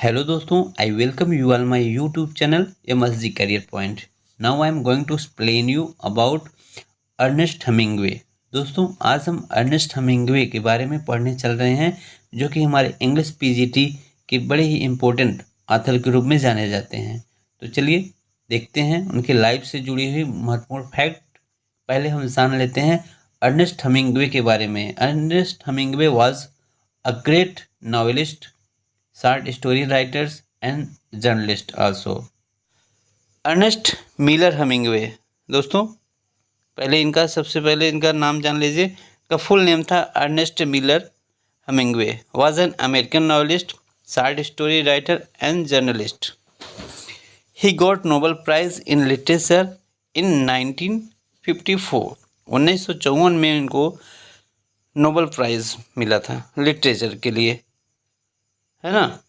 Hello दोस्तों, I welcome you all my YouTube channel MSG Career Point. Now I am going to explain you about Ernest Hemingway. दोस्तों, आज हम Ernest Hemingway के बारे में पढ़ने चल रहे हैं, जो कि हमारे इंग्लिश पीजीटी के बड़े ही इम्पोर्टेंट ऑथर के रूप में जाने जाते हैं। तो चलिए देखते हैं उनके लाइफ से जुड़ी हुई महत्वपूर्ण फैक्ट। पहले हम जान लेते हैं अर्नेस्ट हेमिंग्वे के बारे में। Ernest Hemingway was a great novelist, short story writers and journalist also. Ernest Miller Hemingway, दोस्तों सबसे पहले इनका नाम जान लीजिए। का फुल नेम था Ernest Miller Hemingway, was an American novelist, short story writer and journalist. He got Nobel Prize in literature in 1954। 1954 में इनको नोबेल प्राइज मिला था लिटरेचर के लिए, है ना।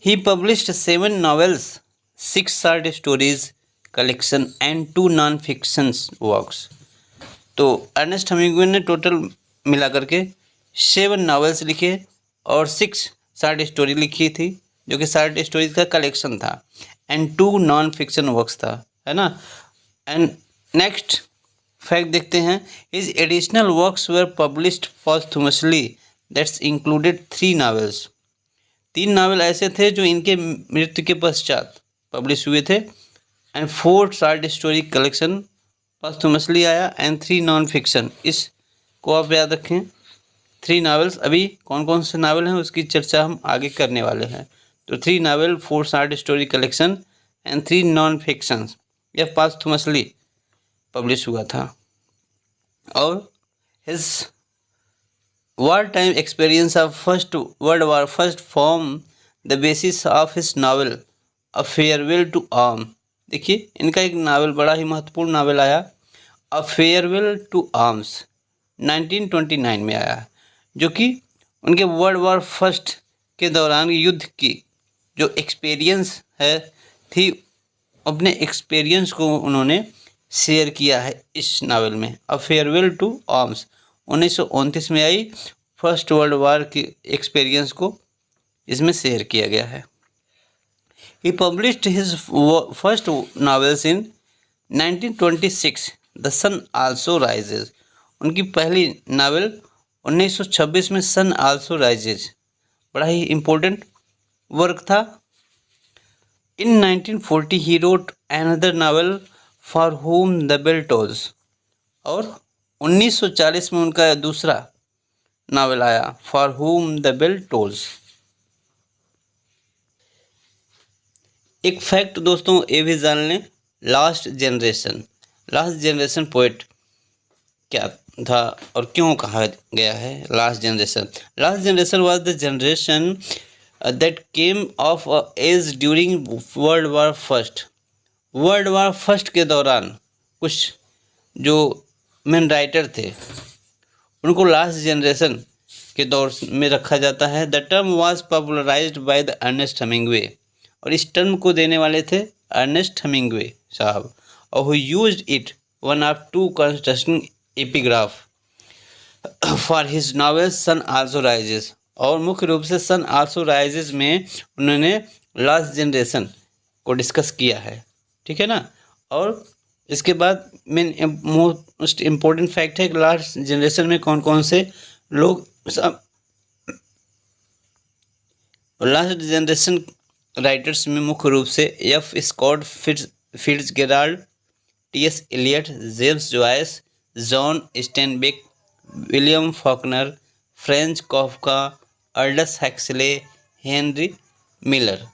He published 7 novels, 6 short stories collection and 2 non-fiction works। तो Ernest Hemingway ने टोटल मिला करके 7 नॉवेल्स लिखे और 6 शॉर्ट स्टोरी लिखी थी, जो कि शॉर्ट स्टोरीज का कलेक्शन था, एंड 2 नॉन फिक्शन वर्क्स था, है ना। एंड नेक्स्ट फैक्ट देखते हैं। His additional works were published posthumously, that's included 3 novels. 3 novel ऐसे थे जो इनके मृत्यु के पश्चात पब्लिश हुए थे, एंड 4 शॉर्ट स्टोरी कलेक्शन पोस्टहुमसली आया, एंड 3 नॉन फिक्शन। इसको आप याद रखें। 3 नावल्स, अभी कौन कौन से नावल हैं उसकी चर्चा हम आगे करने वाले हैं। तो 3 novel, 4 short story collection and 3 non fiction, यह पोस्टहुमसली पब्लिश हुआ था। और his wartime experience of First World War first formed the basis of his novel A Farewell to Arms। देखिए, इनका एक नावल, बड़ा ही महत्वपूर्ण नावल आया, A Farewell to Arms, 1929 में आया, जो कि उनके वर्ल्ड वॉर फर्स्ट के दौरान युद्ध की जो एक्सपीरियंस थी, अपने एक्सपीरियंस को उन्होंने शेयर किया है इस नावल में। अ फेयरवेल टू आर्म्स 1929 में आई, फर्स्ट वर्ल्ड वॉर की एक्सपीरियंस को इसमें शेयर किया गया है। He published his first novels in 1926, The sun also Rises. उनकी पहली नावल 1926 में सन आल्सो राइजेज, बड़ा ही इम्पोर्टेंट वर्क था। In 1940 he wrote another novel for whom the bell tolls, और 1940 में उनका दूसरा नावल आया, for whom the bell tolls. एक फैक्ट दोस्तों ये भी जान लें, लास्ट जनरेशन पोएट क्या था और क्यों कहा गया है lost generation was the generation that came of age during World war first के दौरान कुछ जो मेन राइटर थे उनको लास्ट जनरेशन के दौर में रखा जाता है। The term was popularized by the Ernest Hemingway, और इस टर्म को देने वाले थे अर्नेस्ट हेमिंग्वे साहब, और who used it one of 2 construction epigraph for his novel sun also rises. और मुख्य रूप से सन आल्सो राइजेस में उन्होंने लास्ट जनरेशन को डिस्कस किया है, ठीक है ना। और इसके बाद मेन मोस्ट इम्पोर्टेंट फैक्ट है कि लास्ट जनरेशन में कौन कौन से लोग, लास्ट जनरेशन राइटर्स में मुख्य रूप से F Scott Fitzgerald, T S. Eliot, James Joyce, John Steinbeck, William Faulkner, Franz Kafka, Aldous Huxley, Henry Miller,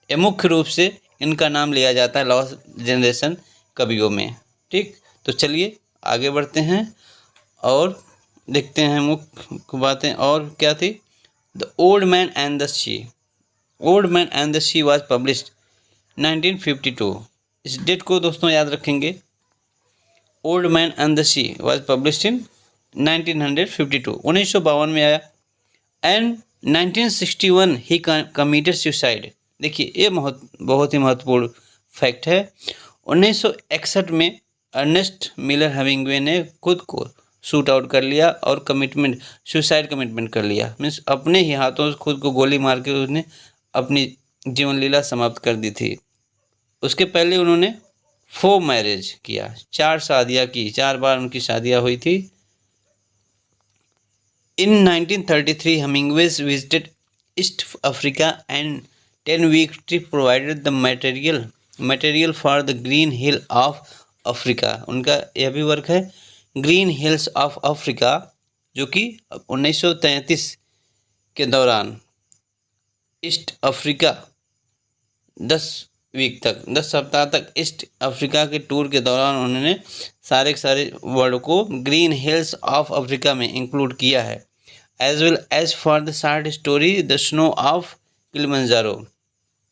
ये मुख्य रूप से इनका नाम लिया जाता है लास्ट जनरेशन कवियों में। ठीक, तो चलिए आगे बढ़ते हैं और देखते हैं मुख्य बातें और क्या थी। The old man and the she was published 1952। इस डेट को दोस्तों याद रखेंगे। Old man and the she was published in 1952, 1952 में आया। And 1961 he committed suicide. देखिए, ये बहुत ही महत्वपूर्ण फैक्ट है। 1961 में अर्नेस्ट मिलर हेमिंग्वे ने खुद को शूट आउट कर लिया और कमिटमेंट सुसाइड कमिटमेंट कर लिया। मीन्स अपने ही हाथों से खुद को गोली मार के उसने अपनी जीवन लीला समाप्त कर दी थी। उसके पहले उन्होंने 4 मैरिज किया, 4 शादियाँ की, 4 बार उनकी शादियाँ हुई थी। In 1933, Hemingway visited East Africa and 10-week trip provided the material for the Green Hill of Africa। उनका यह भी वर्क है ग्रीन हिल्स ऑफ अफ्रीका, जो कि 1933 के दौरान ईस्ट अफ्रीका 10 वीक तक 10 सप्ताह तक ईस्ट अफ्रीका के टूर के दौरान उन्होंने सारे के सारे वर्ड को ग्रीन हिल्स ऑफ अफ्रीका में इंक्लूड किया है। As well as for the short story The Snow of Kilimanjaro,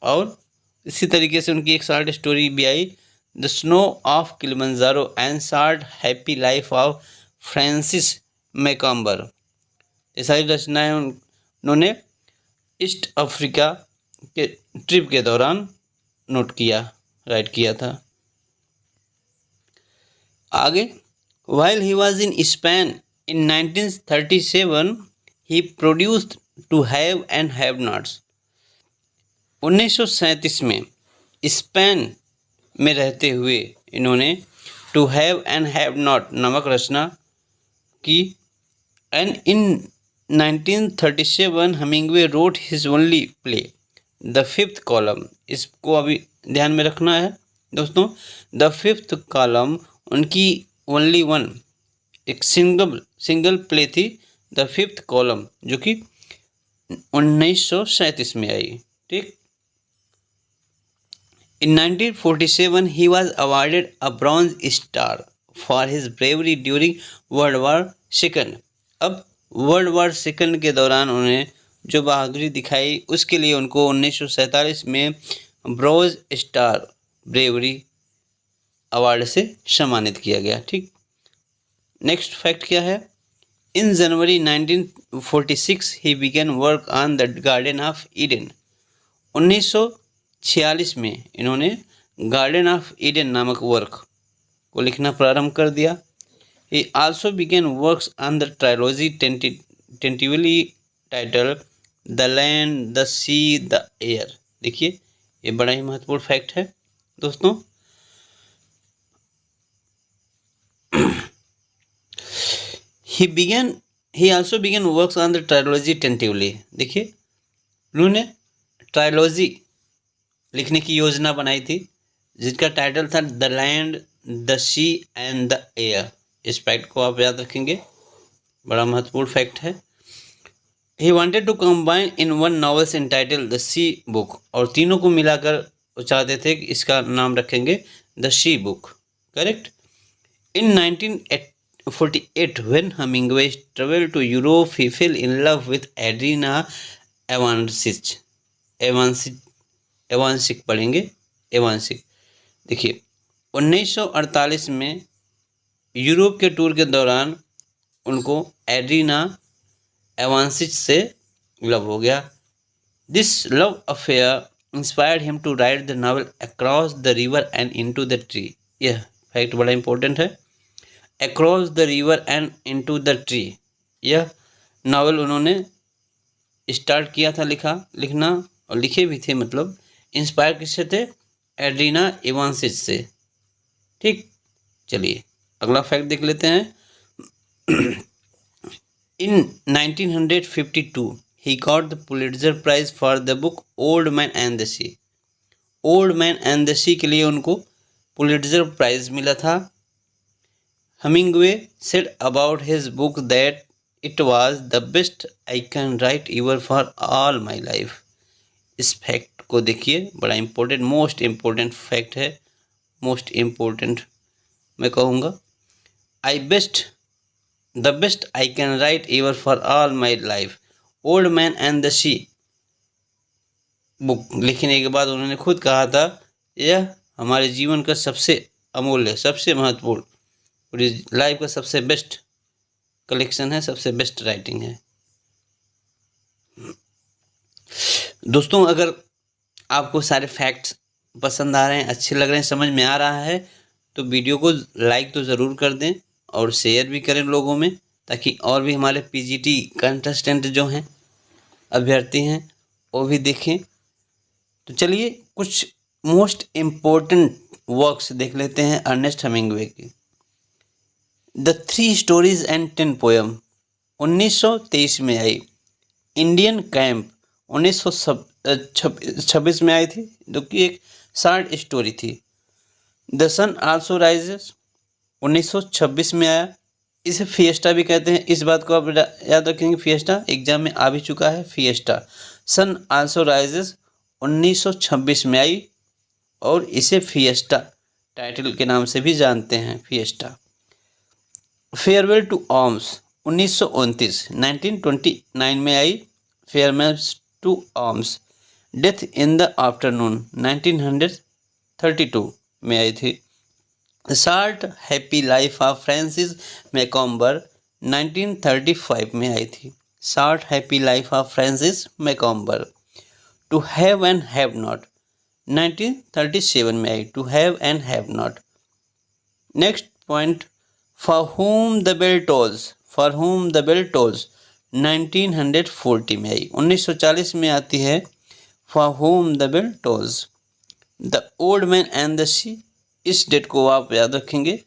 और इसी तरीके से उनकी एक शॉर्ट स्टोरी भी आई The Snow of Kilimanjaro and Short happy life of Francis Macomber. ये सारी रचनाएं उन्होंने ईस्ट अफ्रीका के ट्रिप के दौरान राइट किया था। आगे, while he was in Spain in 1937 he produced To Have and Have Nots। 1937 में स्पेन में रहते हुए इन्होंने To Have and Have Not नामक रचना की। And in 1937 Hemingway road his only play the fifth column. इसको अभी ध्यान में रखना है दोस्तों। द फिफ्थ कॉलम उनकी ओनली वन एक सिंगल प्ले थी, द फिफ्थ कॉलम, जो कि 1937 में आई। ठीक। इन 1947 he was awarded a bronze star for his bravery during World war second. अब वर्ल्ड वॉर सेकंड के दौरान उन्हें जो बहादुरी दिखाई उसके लिए उनको 1947 में ब्रॉन्ज स्टार ब्रेवरी अवार्ड से सम्मानित किया गया। ठीक। नेक्स्ट फैक्ट क्या है? In January 1946 he began work on the garden of Eden. 1946 में इन्होंने गार्डन ऑफ ईडन नामक वर्क को लिखना प्रारंभ कर दिया। He also began works on the trilogy tentatively title the land the sea the air. देखिए, ये बड़ा ही महत्वपूर्ण फैक्ट है दोस्तों। he also began works on the trilogy tentatively। देखिए, उन्होंने ट्रायलॉजी लिखने की योजना बनाई थी जिसका टाइटल था the land the sea and the air. इस फैक्ट को आप याद रखेंगे, बड़ा महत्वपूर्ण फैक्ट है। he wanted to combine in one novels entitled the sea book, और तीनों को मिलाकर वो चाहते थे कि इसका नाम रखेंगे the sea book. Correct. In 1948 when Hemingway traveled to Europe he fell in love with Adriana एवांसिक पढ़ेंगे, एवांसिक। देखिए, 1948 में यूरोप के टूर के दौरान उनको एड्रीना एवांसिक से लव हो गया। This love affair inspired him to write the novel across the river and into the tree. यह फैक्ट बड़ा इंपॉर्टेंट है। Across the river and into the tree, यह नावल उन्होंने स्टार्ट किया था लिखना और लिखे भी थे। मतलब इंस्पायर किससे थे? एड्रीना एवांसिक से। ठीक। चलिए अगला फैक्ट देख लेते हैं। In 1952 he got the Pulitzer prize for the book old man and the sea. Old man and the sea के लिए उनको पुलिट्जर प्राइज मिला था। Hemingway said about his book that it was the best I can write ever for all my life। इस fact को देखिए, बड़ा important, most important fact है। मोस्ट इम्पोर्टेंट मैं कहूँगा। The best I can write ever for all my life. Old man and the sea book लिखने के बाद उन्होंने खुद कहा था यह हमारे जीवन का सबसे अमूल्य, सबसे महत्वपूर्ण, पूरी लाइफ का सबसे बेस्ट कलेक्शन है, सबसे बेस्ट राइटिंग है। दोस्तों, अगर आपको सारे फैक्ट्स पसंद आ रहे हैं, अच्छे लग रहे हैं, समझ में आ रहा है, तो वीडियो को लाइक तो ज़रूर कर दें और शेयर भी करें लोगों में, ताकि और भी हमारे पीजीटी कंटेस्टेंट जो हैं, अभ्यर्थी हैं, वो भी देखें। तो चलिए कुछ मोस्ट इम्पोर्टेंट वर्क्स देख लेते हैं अर्नेस्ट हेमिंग्वे की। द 3 स्टोरीज एंड 10 पोएम 1923 में आई। इंडियन कैंप 1926 में आई थी, जो कि एक शॉर्ट स्टोरी थी। द सन आल्सो राइजेस 1926 में आया। इसे फिएस्टा भी कहते हैं, इस बात को आप याद रखेंगे। फिएस्टा एग्जाम में आ भी चुका है। फिएस्टा सन आल्सो राइजेस 1926 में आई और इसे फिएस्टा टाइटल के नाम से भी जानते हैं, फिएस्टा। फेयरवेल टू आर्म्स 1929 1929 में आई। Farewell to arms. Death in the afternoon 1932 में आई थी। Short happy life of Francis Macomber 1935 में आई थी। Short happy life of Francis Macomber. To have and have not 1937 में आई। To have and have not. Next point, for whom the bell tolls, for whom the bell tolls 1940 में आई। 1940 में आती है for whom the bell tolls. The old man and the सी, इस date को आप याद रखेंगे,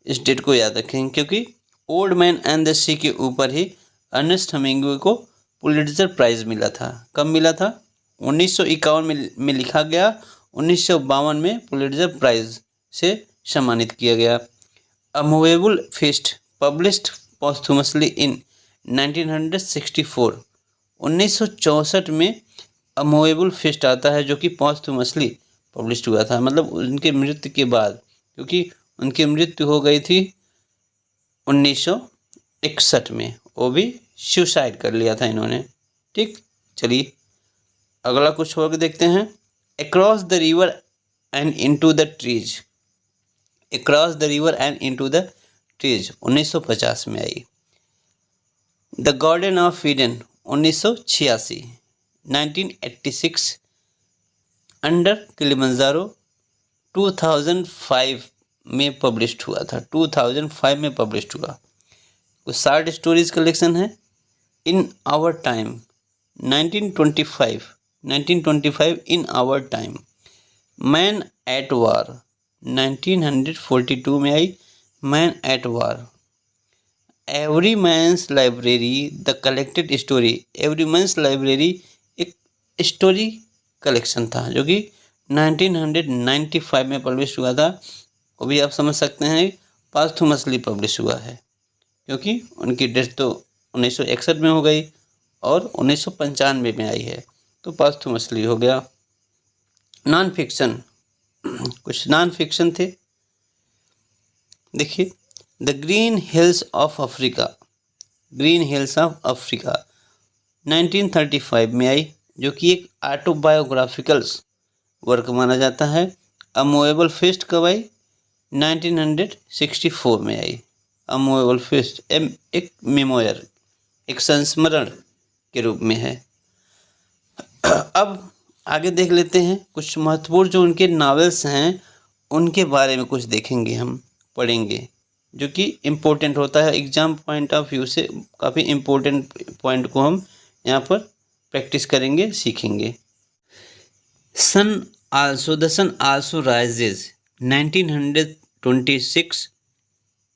इस डेट को याद रखेंगे, क्योंकि old man and the sea के ऊपर ही अर्नेस्ट हेमिंग्वे को पुलिट्जर प्राइज़ मिला था। कब मिला था? 1951 में लिखा गया, 1952 में पुलिट्जर प्राइज़ से सम्मानित किया गया। अ मूवेबल फीस्ट पब्लिश्ड पोस्थुमसली इन 1964, 1964 में अ मूवेबल फीस्ट आता है, जो कि पोस्थुमसली पब्लिश हुआ था, मतलब उनके मृत्यु के बाद, क्योंकि उनकी मृत्यु हो गई थी 1961 में। वो भी सुसाइड कर लिया था इन्होंने। ठीक, चलिए अगला कुछ और देखते हैं। Across the river and into the trees, across the river and into the trees 1950 में आई। The garden of Eden 1986, 1986 under Kilimanjaro 2005 में पब्लिश्ड हुआ था। 2005 में पब्लिश्ड हुआ। कुछ शॉर्ट स्टोरीज कलेक्शन है। In our time 1925 in our time. Man at war 1942 में आई। Man at war. Every man's library the collected story, every man's library एक स्टोरी कलेक्शन था, जो कि 1995 में पब्लिश हुआ था। वो भी आप समझ सकते हैं पोस्थुमसली पब्लिश हुआ है, क्योंकि उनकी डेथ तो 1961 में हो गई और 1995 में आई है, तो पोस्थुमसली हो गया। नॉन फिक्शन, कुछ नॉन फिक्शन थे। देखिए, the green Hills of Africa, green Hills of Africa 1935 में आई, जो कि एक ऑटोबायोग्राफिकल वर्क माना जाता है। अ मूवेबल फीस्ट कब आई? 1964 में आई। अ मूवेबल फीस्ट एक मेमोयर, एक संस्मरण के रूप में है। अब आगे देख लेते हैं कुछ महत्वपूर्ण जो उनके नावल्स हैं, उनके बारे में कुछ देखेंगे, हम पढ़ेंगे, जो कि इम्पोर्टेंट होता है एग्जाम पॉइंट ऑफ व्यू से। काफ़ी इम्पोर्टेंट पॉइंट को हम यहाँ पर प्रैक्टिस करेंगे, सीखेंगे। Sun also, the sun also rises 1926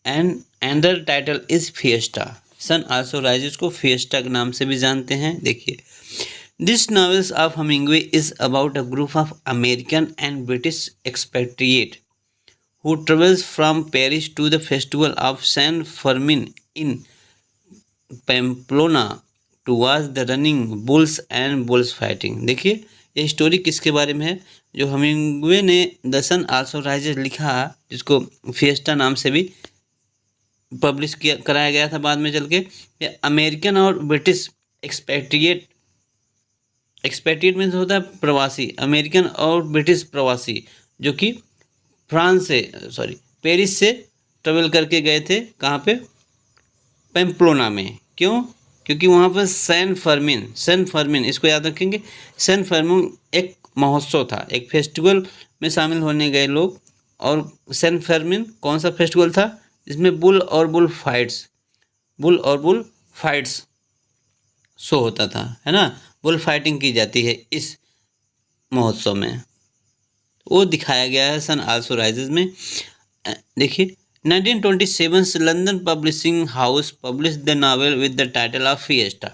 and another title is fiesta. Sun also rises को फिएस्टा के नाम से भी जानते हैं। देखिए, this novels of Hemingway is about a group of American and British expatriate who travels from Paris to the festival of San Fermin in Pamplona to watch the running bulls and bulls fighting। देखिए, ये story किसके बारे में है? जो Hemingway ने the sun also rises लिखा, जिसको फिएस्टा नाम से भी पब्लिश किया कराया गया था बाद में चल के। ये अमेरिकन और ब्रिटिश एक्सपेट्रिएट, एक्सपेट्रिएट मीन्स होता है प्रवासी, अमेरिकन और ब्रिटिश प्रवासी, जो कि फ्रांस से पेरिस से ट्रेवल करके गए थे। कहाँ पे? पैम्प्लोना में। क्यों? क्योंकि वहाँ पर सैन फर्मिन इसको याद रखेंगे। सैन फर्मिन एक महोत्सव था, एक फेस्टिवल में शामिल होने गए लोग। और सैन फर्मिन कौन सा फेस्टिवल था? इसमें बुल और बुल फाइट्स शो होता था, है ना। बुल फाइटिंग की जाती है इस महोत्सव में, वो दिखाया गया है सन आल्सो राइजेज में। देखिए 1927 London publishing house publish the novel with the title of fiesta.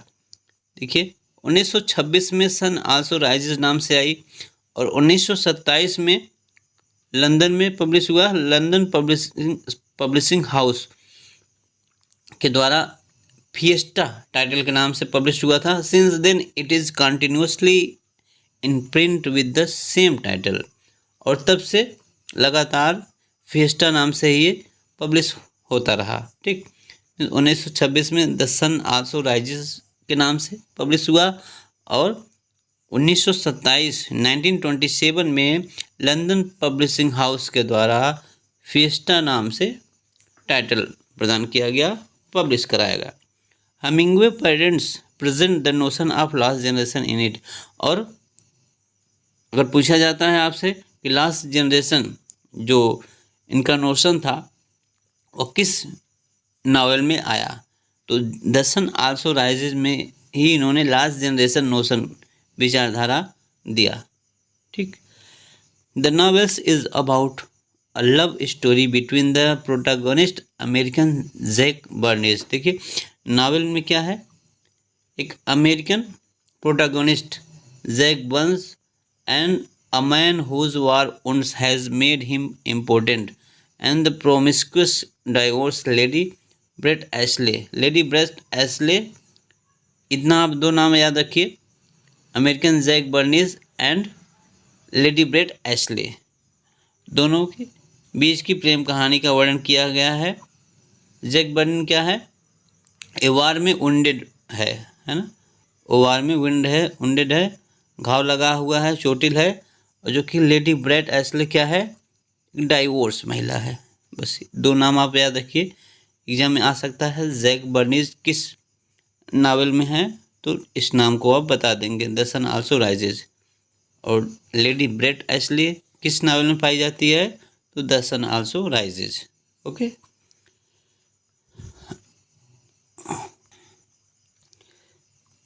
देखिए 1926 में सन आल्सो राइजेज नाम से आई, और 1927 में लंदन में पब्लिश हुआ, लंदन पब्लिशिंग हाउस के द्वारा फिएस्टा टाइटल के नाम से पब्लिश हुआ था। Since then it is continuously in print with the same title, और तब से लगातार फिएस्टा नाम से ही ये पब्लिश होता रहा। ठीक, 1926 में द सन आल्सो राइजेस के नाम से पब्लिश हुआ, और 1927 में लंदन पब्लिशिंग हाउस के द्वारा फिएस्टा नाम से टाइटल प्रदान किया गया, पब्लिश कराया गया। Hemingway parents present the notion of last generation in it. और अगर पूछा जाता है आपसे कि लास्ट जनरेशन जो इनका नोशन था वो किस नावल में आया, तो द सन आल्सो राइजेज में ही इन्होंने लास्ट जनरेशन नोशन विचारधारा दिया। ठीक, the novels is about a love story between the protagonist American Jack Barnes. देखिए नावल में क्या है, एक American protagonist Jack Barnes and a man whose war wounds has made him important, and the promiscuous divorced Lady Brett Ashley। Lady Brett Ashley, इतना आप दो नाम याद रखिए, American Jack Barnes and Lady Brett Ashley, दोनों के बीच की प्रेम कहानी का वर्णन किया गया है। जैक बर्नीज क्या है, ए वार में वुंडेड है ना, ओ वार में वुंडेड है, घाव लगा हुआ है, चोटिल है। और जो कि लेडी ब्रेट एशले क्या है, डाइवोर्स महिला है। बस दो नाम आप याद रखिए, एग्जाम में आ सकता है। जैक बर्नीज किस नावल में है, तो इस नाम को आप बता देंगे, द सन आल्सो राइजेज। और लेडी ब्रेट एशले किस नावल में पाई जाती है, तो the sun also rises. Okay,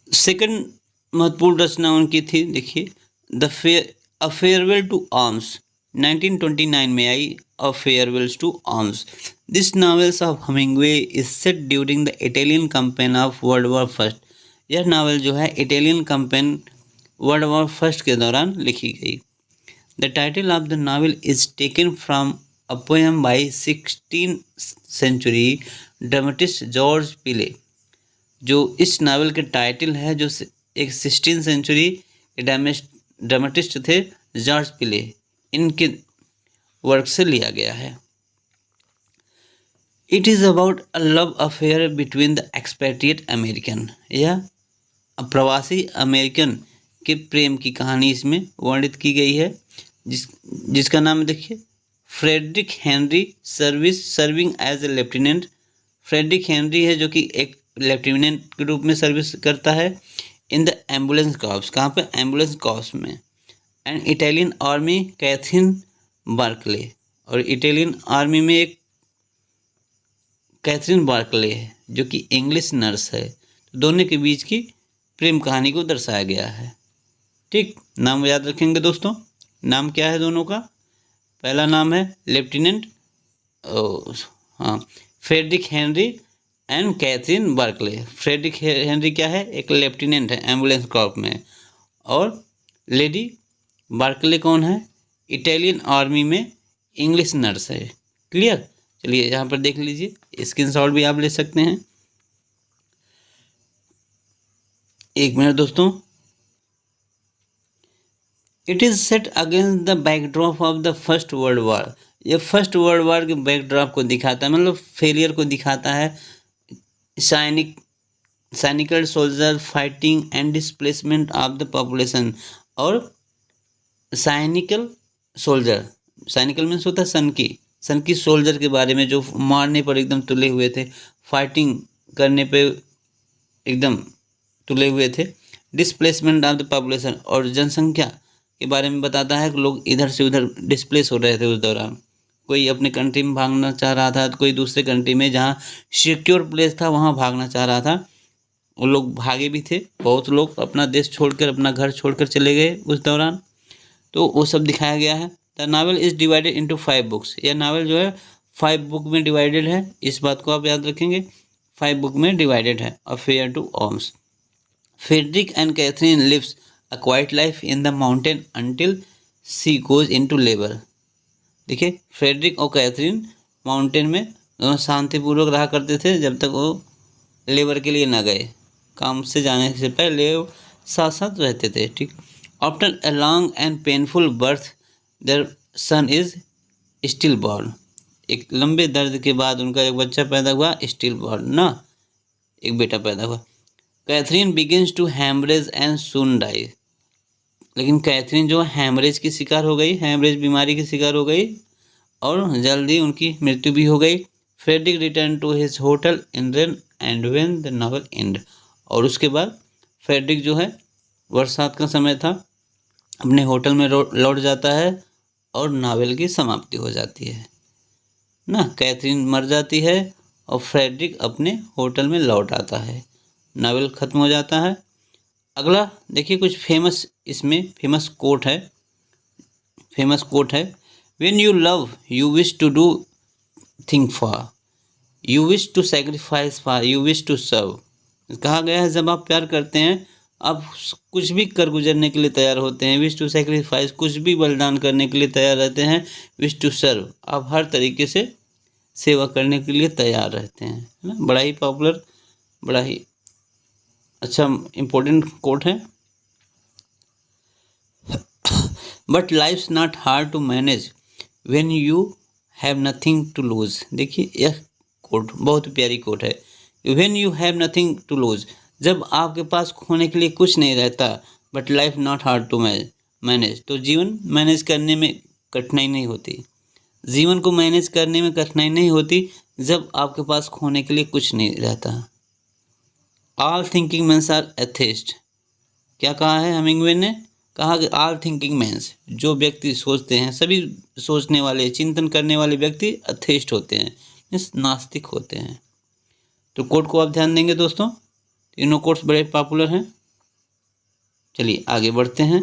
second महत्वपूर्ण रचना उनकी थी, देखिए अ फेयरवेल टू आर्म्स, 1929 में आई a farewell to arms. This novels of Hemingway is set during the Italian campaign of world war first. यह नावल जो है Italian campaign world war first के दौरान लिखी गई। The title of the novel is taken from a poem by 16th century dramatist George Peele. जो इस novel के टाइटल है, जो एक 16th सेंचुरी के ड्रामेटिस्ट थे जॉर्ज पिले, इनके वर्क से लिया गया है। It is about a love affair between the expatriate American. यह प्रवासी अमेरिकन के प्रेम की कहानी इसमें वर्णित की गई है, जिसका नाम देखिए Frederic Henry serving as a lieutenant. Frederic Henry है जो कि एक लेफ्टिनेंट के रूप में सर्विस करता है इन द एम्बुलेंस कॉर्प्स। कहाँ पे, एम्बुलेंस कॉर्प्स में। And Italian army Catherine Barkley, और इटालियन आर्मी में एक कैथरीन बार्कले है जो कि इंग्लिश नर्स है। दोनों के बीच की प्रेम कहानी को दर्शाया गया है। ठीक, नाम याद रखेंगे दोस्तों। नाम क्या है दोनों का, पहला नाम है lieutenant Frederic Henry and Catherine Barkley. Frederic Henry क्या है, एक लेफ्टिनेंट है एम्बुलेंस कॉर्प में, और लेडी बार्कले कौन है, इटालियन आर्मी में इंग्लिश नर्स है। क्लियर, चलिए यहाँ पर देख लीजिए, स्क्रीनशॉट भी आप ले सकते हैं। एक मिनट दोस्तों। It is set against the backdrop of the first world war. ये फर्स्ट वर्ल्ड वॉर के बैकड्रॉप को दिखाता है, मतलब फेलियर को दिखाता है। Cynical soldier fighting and displacement of the population. और साइनिकल सोल्जर, साइनिकल मीन्स होता है सन की सोल्जर के बारे में, जो मारने पर एकदम तुले हुए थे, फाइटिंग करने पे एकदम तुले हुए थे। डिस्प्लेसमेंट ऑफ द पॉपुलेशन, और जनसंख्या के बारे में बताता है कि लोग इधर से उधर डिस्प्लेस हो रहे थे उस दौरान। कोई अपने कंट्री में भागना चाह रहा था, तो कोई दूसरे कंट्री में जहाँ सिक्योर प्लेस था वहाँ भागना चाह रहा था। वो लोग भागे भी थे, बहुत लोग अपना देश छोड़कर, अपना घर छोड़कर चले गए उस दौरान। तो वो सब दिखाया गया है। The novel is divided into 5 books. यह नावल जो है 5 बुक में डिवाइडेड है, इस बात को आप याद रखेंगे, 5 बुक में डिवाइडेड है। Affair to arms. Frederic and Catherine lives a quite life in the mountain until she goes into labour. देखिए, फ्रेडरिक और कैथरीन माउंटेन में दोनों शांतिपूर्वक रहा करते थे जब तक वो लेबर के लिए ना गए, काम से जाने से पहले वो साथ साथ रहते थे। ठीक। After a long and painful birth their son is still born. एक लंबे दर्द के बाद उनका एक बच्चा पैदा हुआ, स्टिल बॉर्न ना, एक बेटा पैदा हुआ। Catherine begins to haemorrhage and soon die. लेकिन कैथरीन जो हैमरेज की शिकार हो गई, हैमरेज बीमारी की शिकार हो गई और जल्दी उनकी मृत्यु भी हो गई। Frederic return to his hotel in rain and when the novel end. और उसके बाद फ्रेडरिक जो है, बरसात का समय था, अपने होटल में लौट जाता है और नावल की समाप्ति हो जाती है ना। कैथरीन मर जाती है और फ्रेडरिक अपने होटल में लौट आता है, नावल ख़त्म हो जाता है। अगला देखिए, कुछ फेमस, इसमें फेमस कोट है। When you love you wish to do think for, you wish to sacrifice for, you wish to serve. कहा गया है, जब आप प्यार करते हैं आप कुछ भी कर गुजरने के लिए तैयार होते हैं। विश टू सेक्रीफाइस, कुछ भी बलिदान करने के लिए तैयार रहते हैं। विश टू सर्व, आप हर तरीके से सेवा करने के लिए तैयार रहते हैं, है ना। बड़ा ही पॉपुलर, बड़ा ही अच्छा इम्पोर्टेंट कोट है। But life's not hard to manage when you have nothing to lose. देखिए, यह कोट बहुत प्यारी कोट है। When you have nothing to lose, जब आपके पास खोने के लिए कुछ नहीं रहता। But life not hard to manage, तो जीवन मैनेज करने में कठिनाई नहीं होती। जीवन को मैनेज करने में कठिनाई नहीं होती जब आपके पास खोने के लिए कुछ नहीं रहता। All thinking men's are atheist. क्या कहा है हेमिंगवे ने? कहा कि ऑल थिंकिंग मैंस, जो व्यक्ति सोचते हैं, सभी सोचने वाले, चिंतन करने वाले व्यक्ति एथेस्ट होते हैं, मीन्स नास्तिक होते हैं। तो कोट को आप ध्यान देंगे दोस्तों, तीनों कोट्स बड़े पॉपुलर हैं। चलिए आगे बढ़ते हैं।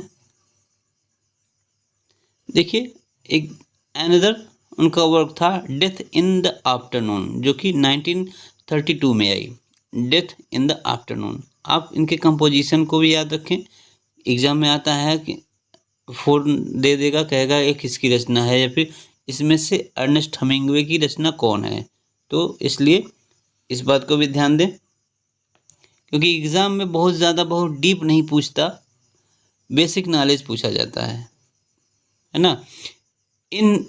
देखिए, एक अनदर उनका वर्क था डेथ इन द आफ्टरनून, जो कि 1932 में आई। डेथ इन द आफ्टरनून, आप इनके कंपोजिशन को भी याद रखें, एग्जाम में आता है कि 4 दे देगा, कहेगा ये किसकी रचना है, या फिर इसमें से अर्नेस्ट हेमिंग्वे की रचना कौन है। तो इसलिए इस बात को भी ध्यान दें, क्योंकि एग्ज़ाम में बहुत डीप नहीं पूछता, बेसिक नॉलेज पूछा जाता है ना। In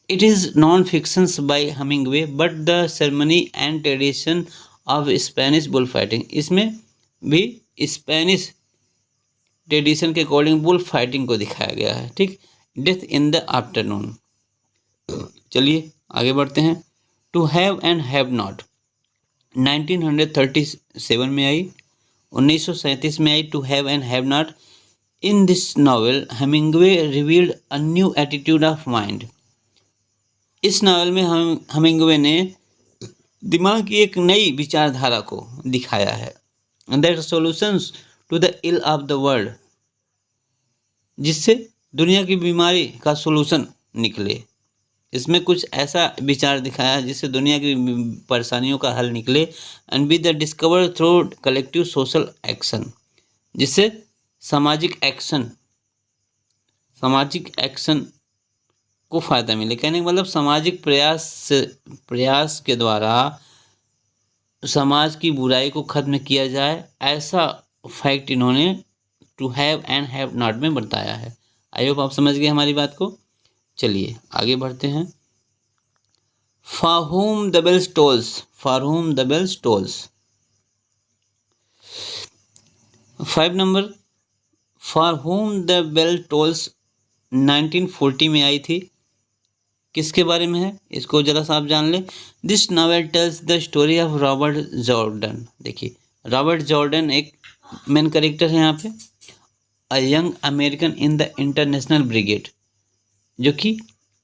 it is non fictions by Hemingway but the ceremony and tradition of Spanish bull fighting. इसमें भी स्पेनिश ट्रेडिशन के अकॉर्डिंग बुल फाइटिंग को दिखाया गया है। ठीक। Death in the afternoon. चलिए आगे बढ़ते हैं। To have and have not 1937 में आई, 1937 में आई to have and have not. In this novel Hemingway revealed a new attitude of mind. इस नावल में हेमिंग्वे ने दिमाग की एक नई विचारधारा को दिखाया है। That solutions to the ill of the world, जिससे दुनिया की बीमारी का सॉल्यूशन निकले। इसमें कुछ ऐसा विचार दिखाया जिससे दुनिया की परेशानियों का हल निकले। And be the discover through collective social action, जिससे सामाजिक एक्शन को फ़ायदा मिले। कहने का मतलब सामाजिक प्रयास के द्वारा समाज की बुराई को ख़त्म किया जाए, ऐसा फैक्ट इन्होंने to have and have not में बताया है। आई होप आप समझ गए हमारी बात को। चलिए आगे बढ़ते हैं। For whom the bell tolls, for whom the bell tolls। 5 number, for whom the bell tolls 1940 में आई थी। किसके बारे में है, इसको जरा सा आप जान लें। This novel tells the story of Robert Jordan. देखिए, रॉबर्ट जॉर्डन एक मेन कैरेक्टर है यहाँ पे। A young American in the international brigade, जो कि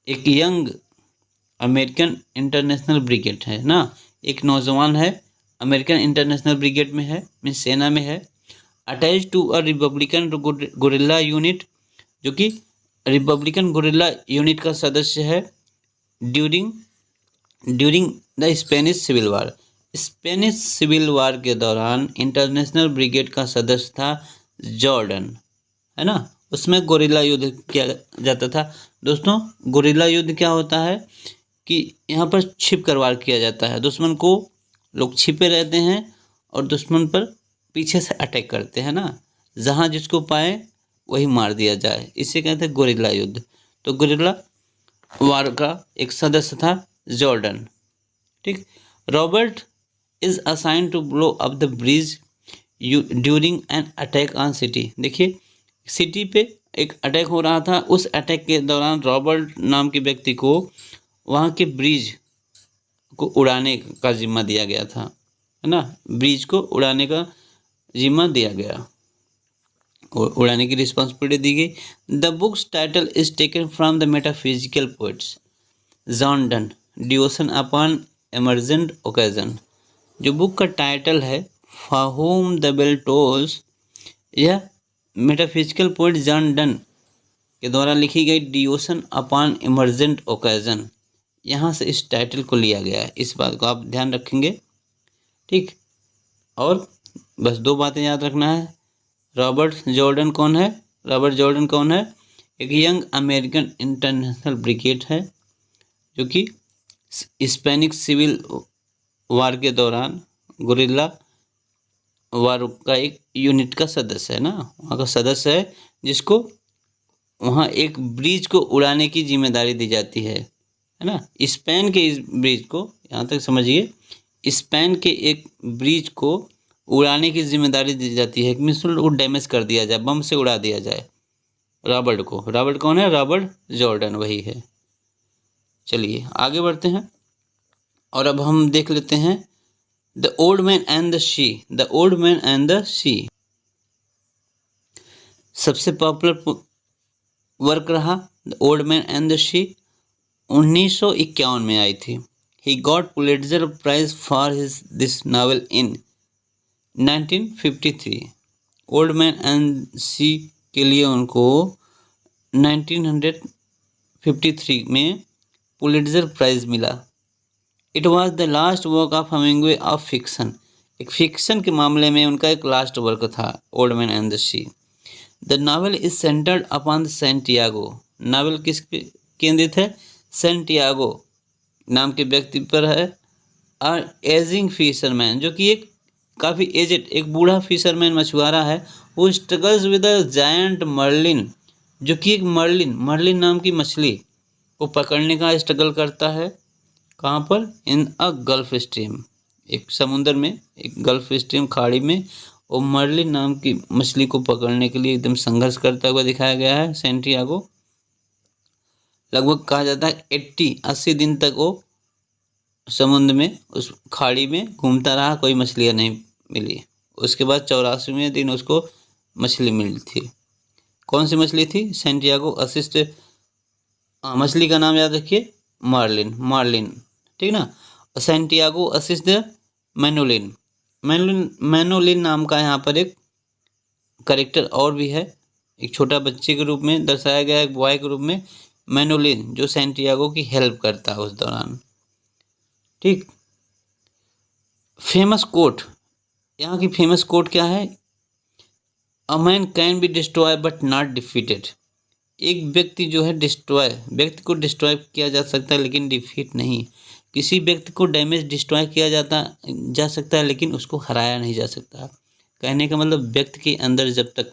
एक यंग अमेरिकन इंटरनेशनल ब्रिगेड है ना, एक नौजवान है, अमेरिकन इंटरनेशनल ब्रिगेड में है, मीन्स सेना में है। Attach to a republican guerrilla unit, जो कि रिपब्लिकन गुरिल्ला यूनिट का सदस्य है। During the Spanish civil war, Spanish civil war के दौरान इंटरनेशनल ब्रिगेड का सदस्य था जॉर्डन, है ना, उसमें गोरिल्ला युद्ध किया जाता था। दोस्तों गोरिल्ला युद्ध क्या होता है कि यहाँ पर छिप कर वार किया जाता है, दुश्मन को लोग छिपे रहते हैं और दुश्मन पर पीछे से अटैक करते हैं ना, जहाँ जिसको पाए वही मार दिया जाए, इसे कहते हैं गोरिल्ला युद्ध। तो गोरिल्ला वार का एक सदस्य था जॉर्डन। ठीक, Robert is assign to blow up the bridge during an attack on city. देखिए सिटी पे एक अटैक हो रहा था, उस अटैक के दौरान रॉबर्ट नाम के व्यक्ति को वहाँ के ब्रिज को उड़ाने का जिम्मा दिया गया था, है ना, ब्रिज को उड़ाने का जिम्मा दिया गया, उड़ाने की रिस्पॉन्सिबिलिटी दी गई। The books title is taken from the metaphysical poets John Donne devotion upon emergent occasion. जो बुक का टाइटल है for whom the bell tolls, यह मेटाफिजिकल पोइट जॉन डन के द्वारा लिखी गई डिवोशन अपॉन इमरजेंट ओकेजन, यहाँ से इस टाइटल को लिया गया है। इस बात को आप ध्यान रखेंगे। ठीक, और बस दो बातें याद रखना है। रॉबर्ट जॉर्डन कौन है? रॉबर्ट जॉर्डन कौन है? एक यंग अमेरिकन इंटरनेशनल ब्रिगेड है, जो कि स्पेनिश सिविल वार के दौरान गुरिल्ला वार का एक यूनिट का सदस्य है ना, वहाँ का सदस्य है, जिसको वहाँ एक ब्रिज को उड़ाने की जिम्मेदारी दी जाती है ना। स्पेन के इस ब्रिज को, यहाँ तक समझिए, स्पेन के एक ब्रिज को उड़ाने की जिम्मेदारी दी जाती है, मीन्स वो डैमेज कर दिया जाए, बम से उड़ा दिया जाए रॉबर्ट को। रॉबर्ट कौन है? रॉबर्ट जॉर्डन वही है। चलिए आगे बढ़ते हैं और अब हम देख लेते हैं the old man and the sea. The old man and the sea सबसे पॉपुलर वर्क रहा। The old man and the sea 1951 में आई थी। He got Pulitzer prize for his this novel in 1953। Old man and sea के लिए उनको 1953 में Pulitzer prize मिला। It was the last work of Hemingway of fiction. एक फिक्शन के मामले में उनका एक लास्ट वर्क था old man and the sea. The novel is centred upon Santiago. Novel किस पे केंद्रित है? सैंटियागो नाम के व्यक्ति पर है। और एजिंग फिशरमैन, जो कि एक काफ़ी एजेड, एक बूढ़ा फिशरमैन मछुआरा है, वो struggles with a giant marlin, जो कि एक मर्लिन नाम की मछली को पकड़ने का स्ट्रगल करता है। कहाँ पर? इन अ गल्फ स्ट्रीम, एक समुद्र में, एक गल्फ स्ट्रीम खाड़ी में, और मर्लिन नाम की मछली को पकड़ने के लिए एकदम संघर्ष करता हुआ दिखाया गया है सैंटियागो। लगभग कहा जाता है 80 दिन तक वो समुद्र में, उस खाड़ी में घूमता रहा, कोई मछलियाँ नहीं मिली। उसके बाद 84वें दिन उसको मछली मिली थी। कौन सी मछली थी? Santiago assist. मछली का नाम याद रखिए, मार्लिन, ठीक ना। Santiago assist मैनोलिन। मैनोलिन नाम का यहाँ पर एक कैरेक्टर और भी है, एक छोटा बच्चे के रूप में दर्शाया गया है, एक बॉय के रूप में मैनोलिन, जो सैंटियागो की हेल्प करता है उस दौरान। ठीक, फेमस कोट, यहाँ की फेमस कोट क्या है? A man can be destroy but not defeated. एक व्यक्ति जो है व्यक्ति को डिस्ट्रॉय किया जा सकता है लेकिन डिफीट नहीं। किसी व्यक्ति को डैमेज डिस्ट्रॉय किया जा सकता है लेकिन उसको हराया नहीं जा सकता। कहने का मतलब व्यक्ति के अंदर जब तक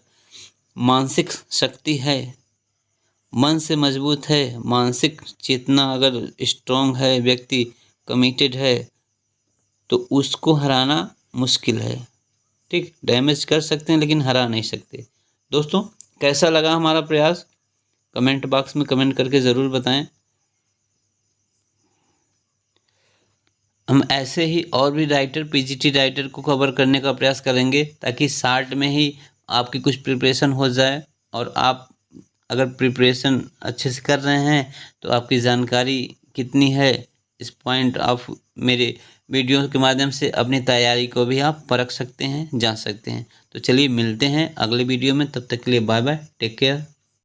मानसिक शक्ति है, मन से मजबूत है, मानसिक चेतना अगर स्ट्रॉन्ग है, व्यक्ति कमिटेड है, तो उसको हराना मुश्किल है। ठीक, डैमेज कर सकते हैं लेकिन हरा नहीं सकते। दोस्तों कैसा लगा हमारा प्रयास? कमेंट बॉक्स में कमेंट करके ज़रूर बताएं। हम ऐसे ही और भी पीजीटी राइटर को कवर करने का प्रयास करेंगे, ताकि शार्ट में ही आपकी कुछ प्रिपरेशन हो जाए। और आप अगर प्रिपरेशन अच्छे से कर रहे हैं तो आपकी जानकारी कितनी है, इस पॉइंट ऑफ मेरे वीडियो के माध्यम से अपनी तैयारी को भी आप परख सकते हैं, जान सकते हैं। तो चलिए मिलते हैं अगले वीडियो में, तब तक के लिए बाय बाय, टेक केयर।